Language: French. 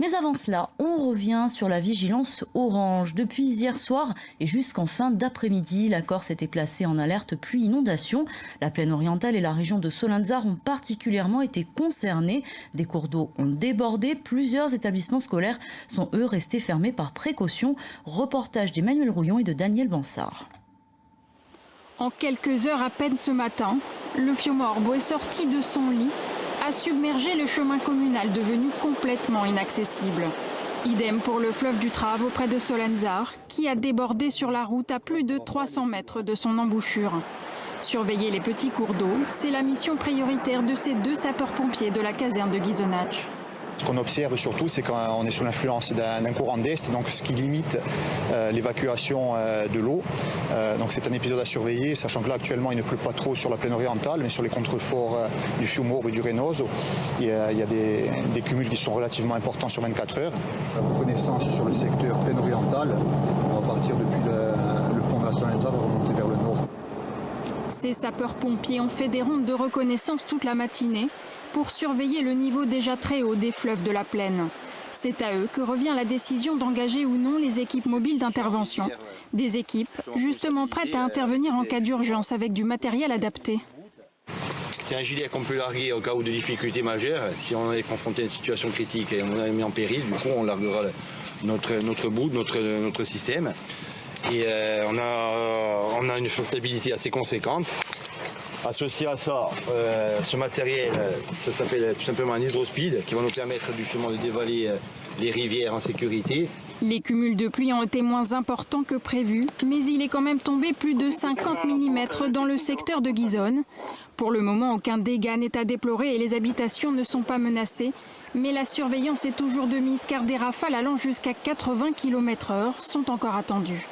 Mais avant cela, on revient sur la vigilance orange. Depuis hier soir et jusqu'en fin d'après-midi, la Corse était placée en alerte pluie-inondation. La plaine orientale et la région de Solenzar ont particulièrement été concernées. Des cours d'eau ont débordé. Plusieurs établissements scolaires sont eux restés fermés par précaution. Reportage d'Emmanuel Rouillon et de Daniel Bansard. En quelques heures à peine ce matin, le Fiumorbo est sorti de son lit, a submergé le chemin communal devenu complètement inaccessible. Idem pour le fleuve du Trave auprès de Solenzar, qui a débordé sur la route à plus de 300 mètres de son embouchure. Surveiller les petits cours d'eau, c'est la mission prioritaire de ces 2 sapeurs-pompiers de la caserne de Ghisonaccia. Ce qu'on observe surtout, c'est qu'on est sous l'influence d'un courant d'est, donc ce qui limite l'évacuation de l'eau. Donc c'est un épisode à surveiller, sachant que là actuellement il ne pleut pas trop sur la plaine orientale, mais sur les contreforts du Fiumorbo et du Renoso, il y a des cumuls qui sont relativement importants sur 24 heures. La reconnaissance sur le secteur plaine orientale, on va partir depuis le pont de la Solenzar, remonter vers le nord. Ces sapeurs-pompiers ont fait des rondes de reconnaissance toute la matinée pour surveiller le niveau déjà très haut des fleuves de la plaine. C'est à eux que revient la décision d'engager ou non les équipes mobiles d'intervention. Des équipes justement prêtes à intervenir en cas d'urgence avec du matériel adapté. C'est un gilet qu'on peut larguer au cas où de difficultés majeures. Si on est confronté à une situation critique et on est mis en péril, du coup on larguera notre bout, notre système. Et on a une flottabilité assez conséquente. Associé à ça, ce matériel, ça s'appelle tout simplement un hydrospeed qui va nous permettre justement de dévaler les rivières en sécurité. Les cumuls de pluie ont été moins importants que prévu, mais il est quand même tombé plus de 50 mm dans le secteur de Ghisone. Pour le moment, aucun dégât n'est à déplorer et les habitations ne sont pas menacées. Mais la surveillance est toujours de mise car des rafales allant jusqu'à 80 km/h sont encore attendues.